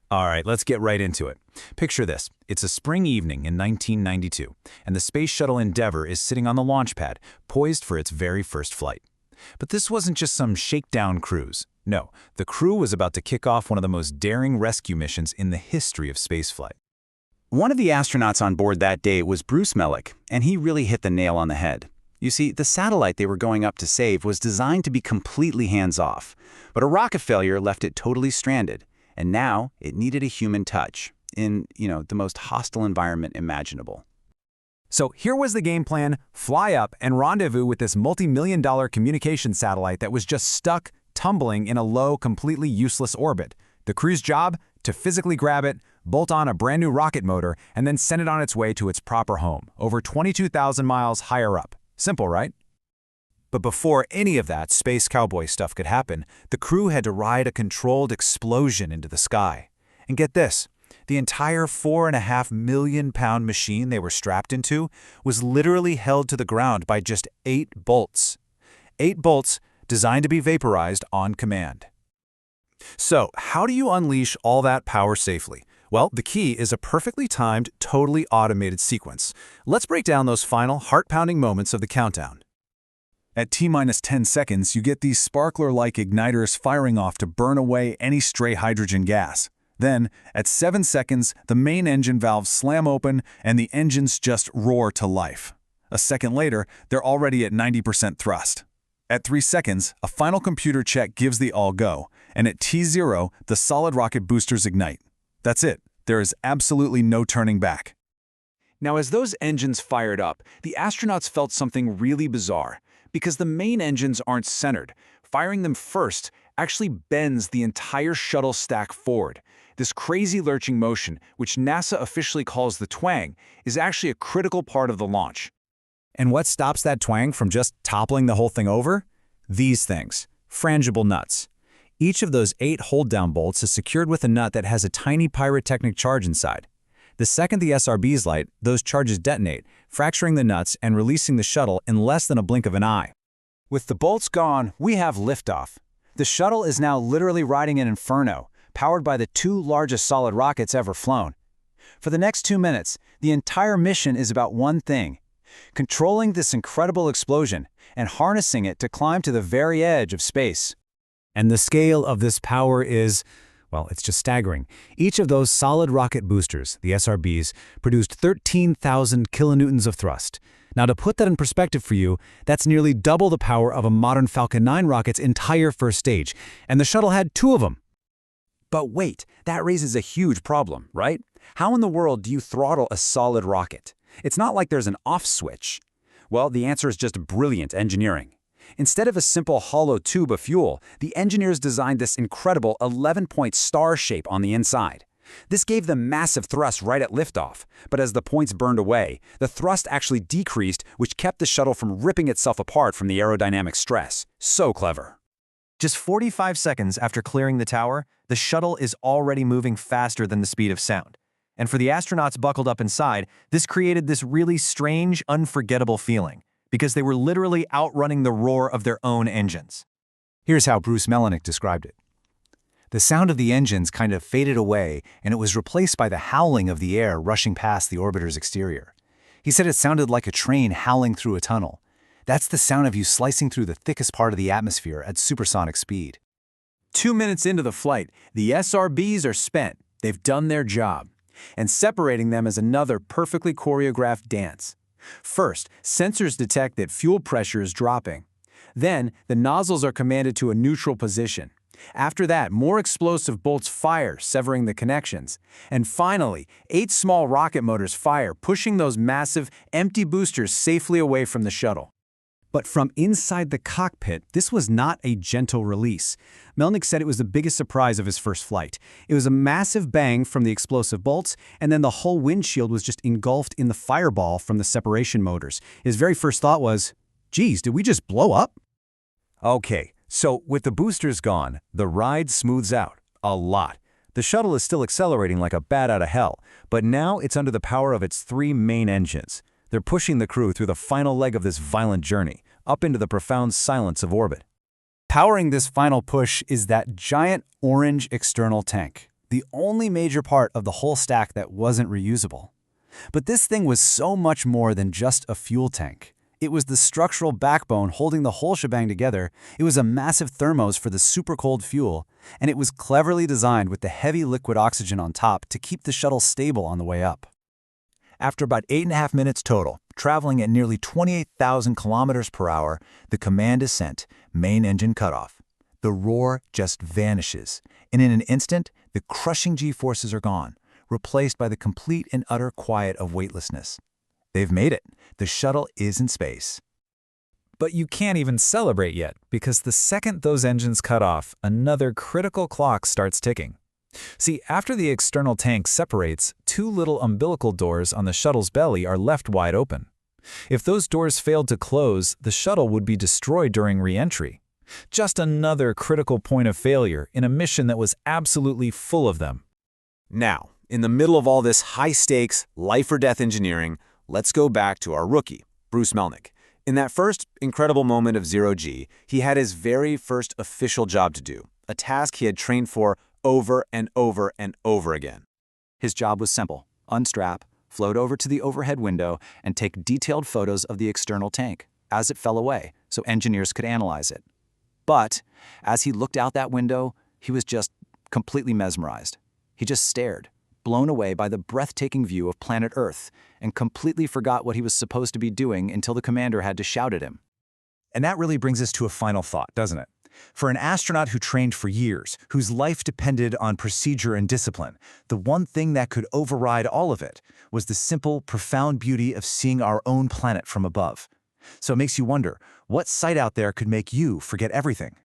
All right, let's get right into it. Picture this. It's a spring evening in 1992, and the Space Shuttle Endeavour is sitting on the launch pad, poised for its very first flight. But this wasn't just some shakedown cruise. No, the crew was about to kick off one of the most daring rescue missions in the history of spaceflight. One of the astronauts on board that day was Bruce Mellick, and he really hit the nail on the head. You see, the satellite they were going up to save was designed to be completely hands-off, but a rocket failure left it totally stranded. And now it needed a human touch in, the most hostile environment imaginable. So here was the game plan: fly up and rendezvous with this multi-million-dollar communication satellite that was just stuck, tumbling in a low, completely useless orbit. The crew's job? To physically grab it, bolt on a brand new rocket motor, and then send it on its way to its proper home, over 22,000 miles higher up. Simple, right? But before any of that space cowboy stuff could happen, the crew had to ride a controlled explosion into the sky. And get this, the entire 4.5 million pound machine they were strapped into was literally held to the ground by just 8 bolts. 8 bolts designed to be vaporized on command. So, how do you unleash all that power safely? Well, the key is a perfectly timed, totally automated sequence. Let's break down those final heart-pounding moments of the countdown. At T-minus 10 seconds, you get these sparkler-like igniters firing off to burn away any stray hydrogen gas. Then, at 7 seconds, the main engine valves slam open and the engines just roar to life. A second later, they're already at 90% thrust. At 3 seconds, a final computer check gives the all-go, and at T0, the solid rocket boosters ignite. That's it. There is absolutely no turning back. Now, as those engines fired up, the astronauts felt something really bizarre. Because the main engines aren't centered, firing them first actually bends the entire shuttle stack forward. This crazy lurching motion, which NASA officially calls the twang, is actually a critical part of the launch. And what stops that twang from just toppling the whole thing over? These things, frangible nuts. Each of those 8 hold-down bolts is secured with a nut that has a tiny pyrotechnic charge inside. The second the SRBs light, those charges detonate, fracturing the nuts and releasing the shuttle in less than a blink of an eye. With the bolts gone, we have liftoff. The shuttle is now literally riding an inferno, powered by the 2 largest solid rockets ever flown. For the next 2 minutes, the entire mission is about one thing: controlling this incredible explosion and harnessing it to climb to the very edge of space. And the scale of this power is, well, it's just staggering. Each of those solid rocket boosters, the SRBs, produced 13,000 kilonewtons of thrust. Now, to put that in perspective for you, that's nearly double the power of a modern Falcon 9 rocket's entire first stage, and the shuttle had 2 of them. But wait, that raises a huge problem, right? How in the world do you throttle a solid rocket? It's not like there's an off switch. Well, the answer is just brilliant engineering. Instead of a simple hollow tube of fuel, the engineers designed this incredible 11-point star shape on the inside. This gave them massive thrust right at liftoff, but as the points burned away, the thrust actually decreased, which kept the shuttle from ripping itself apart from the aerodynamic stress. So clever. Just 45 seconds after clearing the tower, the shuttle is already moving faster than the speed of sound. And for the astronauts buckled up inside, this created this really strange, unforgettable feeling, because they were literally outrunning the roar of their own engines. Here's how Bruce Melnick described it. The sound of the engines kind of faded away, and it was replaced by the howling of the air rushing past the orbiter's exterior. He said it sounded like a train howling through a tunnel. That's the sound of you slicing through the thickest part of the atmosphere at supersonic speed. 2 minutes into the flight, the SRBs are spent. They've done their job. And separating them is another perfectly choreographed dance. First, sensors detect that fuel pressure is dropping. Then, the nozzles are commanded to a neutral position. After that, more explosive bolts fire, severing the connections. And finally, 8 small rocket motors fire, pushing those massive, empty boosters safely away from the shuttle. But from inside the cockpit, this was not a gentle release. Melnick said it was the biggest surprise of his first flight. It was a massive bang from the explosive bolts, and then the whole windshield was just engulfed in the fireball from the separation motors. His very first thought was, geez, did we just blow up? Okay, so with the boosters gone, the ride smooths out a lot. The shuttle is still accelerating like a bat out of hell, but now it's under the power of its 3 main engines. They're pushing the crew through the final leg of this violent journey, up into the profound silence of orbit. Powering this final push is that giant orange external tank. the only major part of the whole stack that wasn't reusable. But this thing was so much more than just a fuel tank. It was the structural backbone holding the whole shebang together. It was a massive thermos for the super cold fuel, and it was cleverly designed with the heavy liquid oxygen on top to keep the shuttle stable on the way up. After about 8.5 minutes total, traveling at nearly 28,000 kilometers per hour, the command is sent, main engine cutoff. The roar just vanishes, and in an instant, the crushing G-forces are gone, replaced by the complete and utter quiet of weightlessness. They've made it. The shuttle is in space. But you can't even celebrate yet, because the second those engines cut off, another critical clock starts ticking. See, after the external tank separates, two little umbilical doors on the shuttle's belly are left wide open. If those doors failed to close, the shuttle would be destroyed during re-entry. Just another critical point of failure in a mission that was absolutely full of them. Now, in the middle of all this high-stakes, life-or-death engineering, let's go back to our rookie, Bruce Melnick. In that first incredible moment of zero-G, he had his very first official job to do, a task he had trained for over and over and over again. His job was simple: unstrap, float over to the overhead window, and take detailed photos of the external tank as it fell away so engineers could analyze it. But as he looked out that window, he was just completely mesmerized. He just stared, blown away by the breathtaking view of planet Earth, and completely forgot what he was supposed to be doing until the commander had to shout at him. And that really brings us to a final thought, doesn't it? For an astronaut who trained for years, whose life depended on procedure and discipline, the one thing that could override all of it was the simple, profound beauty of seeing our own planet from above. So it makes you wonder, what sight out there could make you forget everything?